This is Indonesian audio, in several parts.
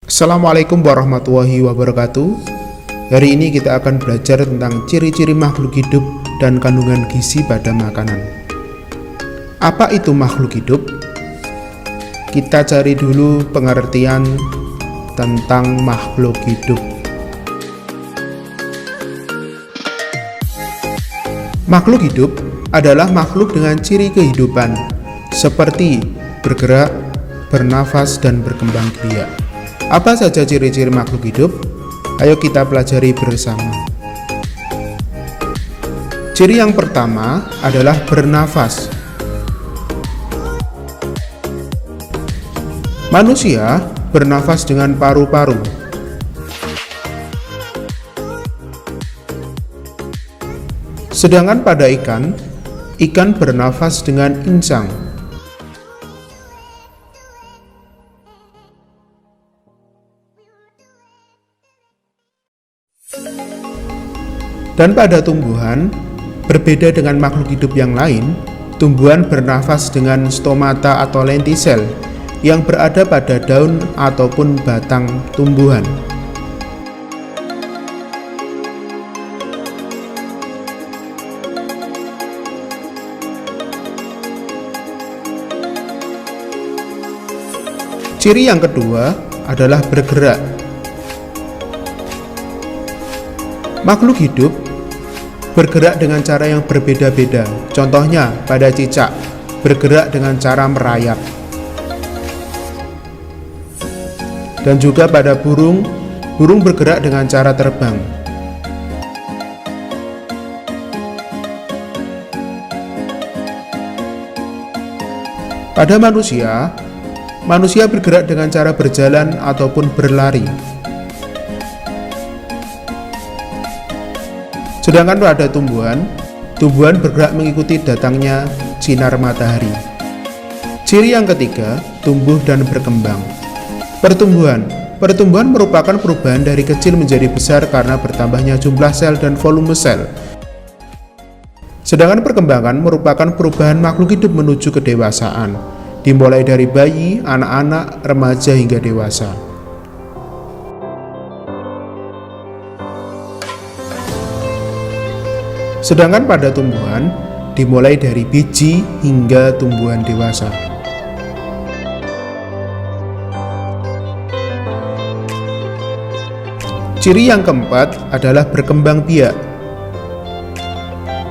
Assalamualaikum warahmatullahi wabarakatuh. Hari ini kita akan belajar tentang ciri-ciri makhluk hidup dan kandungan gizi pada makanan. Apa itu makhluk hidup? Kita cari dulu pengertian tentang makhluk hidup. Makhluk hidup adalah makhluk dengan ciri kehidupan seperti bergerak, bernafas, dan berkembang biak. Apa saja ciri-ciri makhluk hidup? Ayo kita pelajari bersama. Ciri yang pertama adalah bernafas. Manusia bernafas dengan paru-paru. Sedangkan pada ikan bernafas dengan insang. Dan pada tumbuhan, berbeda dengan makhluk hidup yang lain, tumbuhan bernafas dengan stomata atau lentisel yang berada pada daun ataupun batang tumbuhan. Ciri yang kedua adalah bergerak. Makhluk hidup bergerak dengan cara yang berbeda-beda. Contohnya pada cicak, bergerak dengan cara merayap. Dan juga pada burung bergerak dengan cara terbang. Pada manusia bergerak dengan cara berjalan ataupun berlari. Sedangkan pada tumbuhan bergerak mengikuti datangnya sinar matahari. Ciri yang ketiga, tumbuh dan berkembang. Pertumbuhan merupakan perubahan dari kecil menjadi besar karena bertambahnya jumlah sel dan volume sel. Sedangkan perkembangan merupakan perubahan makhluk hidup menuju kedewasaan, dimulai dari bayi, anak-anak, remaja hingga dewasa. Sedangkan pada tumbuhan, dimulai dari biji hingga tumbuhan dewasa. Ciri yang keempat adalah berkembang biak.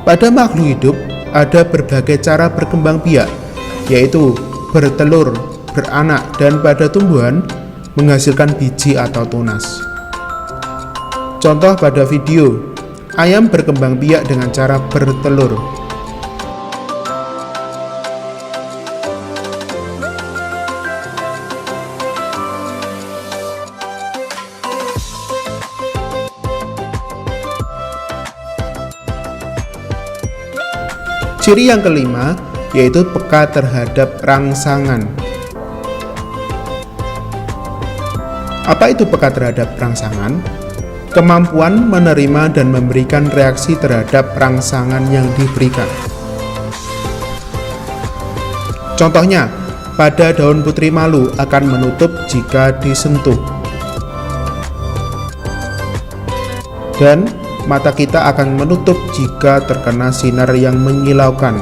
Pada makhluk hidup, ada berbagai cara berkembang biak, yaitu bertelur, beranak, dan pada tumbuhan, menghasilkan biji atau tunas. Contoh pada video, ayam berkembang biak dengan cara bertelur. Ciri yang kelima yaitu peka terhadap rangsangan. Apa itu peka terhadap rangsangan? Kemampuan menerima dan memberikan reaksi terhadap rangsangan yang diberikan. Contohnya, pada daun putri malu akan menutup jika disentuh. Dan mata kita akan menutup jika terkena sinar yang menyilaukan.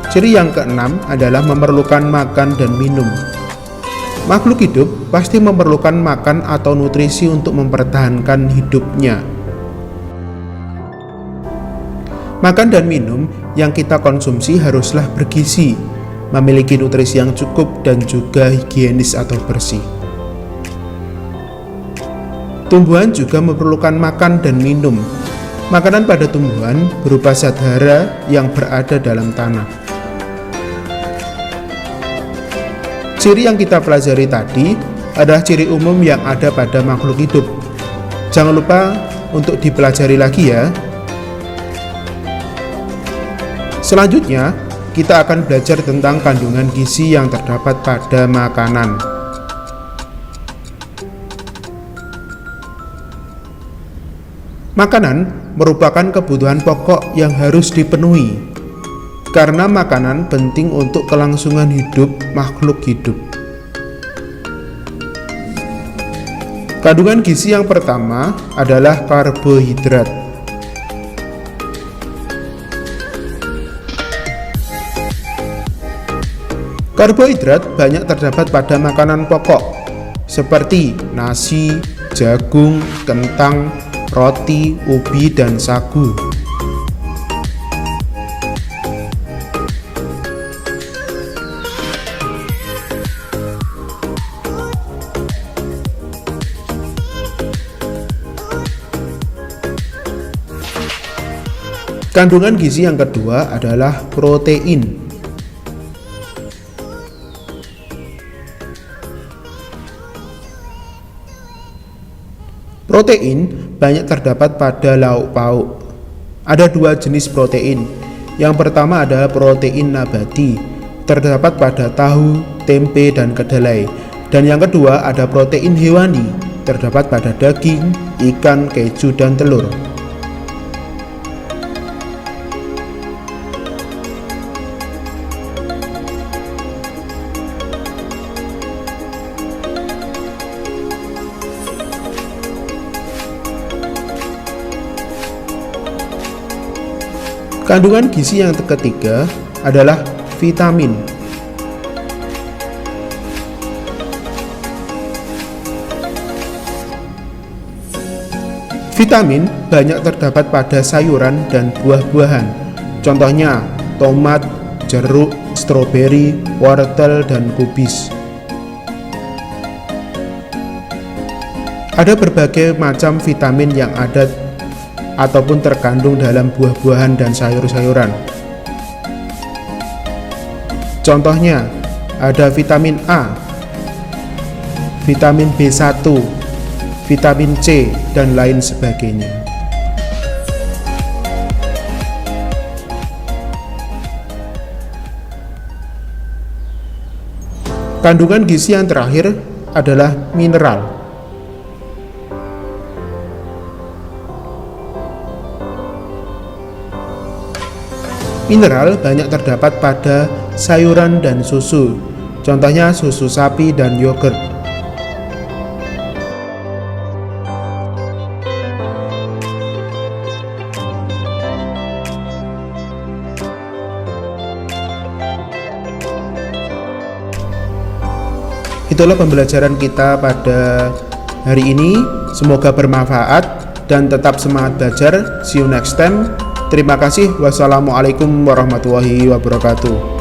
Ciri yang keenam adalah memerlukan makan dan minum. Makhluk hidup pasti memerlukan makan atau nutrisi untuk mempertahankan hidupnya. Makan dan minum yang kita konsumsi haruslah bergizi, memiliki nutrisi yang cukup dan juga higienis atau bersih. Tumbuhan juga memerlukan makan dan minum. Makanan pada tumbuhan berupa zat hara yang berada dalam tanah. Ciri yang kita pelajari tadi adalah ciri umum yang ada pada makhluk hidup. Jangan lupa untuk dipelajari lagi ya. Selanjutnya, kita akan belajar tentang kandungan gizi yang terdapat pada makanan. Makanan merupakan kebutuhan pokok yang harus dipenuhi. Karena makanan penting untuk kelangsungan hidup makhluk hidup. Kandungan gizi yang pertama adalah karbohidrat. Karbohidrat banyak terdapat pada makanan pokok seperti nasi, jagung, kentang, roti, ubi, dan sagu. Kandungan gizi yang kedua adalah protein. Protein banyak terdapat pada lauk pauk. Ada dua jenis protein. Yang pertama adalah protein nabati, terdapat pada tahu, tempe, dan kedelai. Dan yang kedua ada protein hewani, terdapat pada daging, ikan, keju, dan telur. Kandungan gizi yang ketiga adalah vitamin. Vitamin banyak terdapat pada sayuran dan buah-buahan. Contohnya tomat, jeruk, stroberi, wortel, dan kubis. Ada berbagai macam vitamin yang ada ataupun terkandung dalam buah-buahan dan sayur-sayuran. Contohnya, ada vitamin A, vitamin B1, vitamin C, dan lain sebagainya. Kandungan gizi yang terakhir adalah mineral. Mineral banyak terdapat pada sayuran dan susu, contohnya susu sapi dan yogurt. Itulah pembelajaran kita pada hari ini. Semoga bermanfaat dan tetap semangat belajar. See you next time. Terima kasih. Wassalamualaikum warahmatullahi wabarakatuh.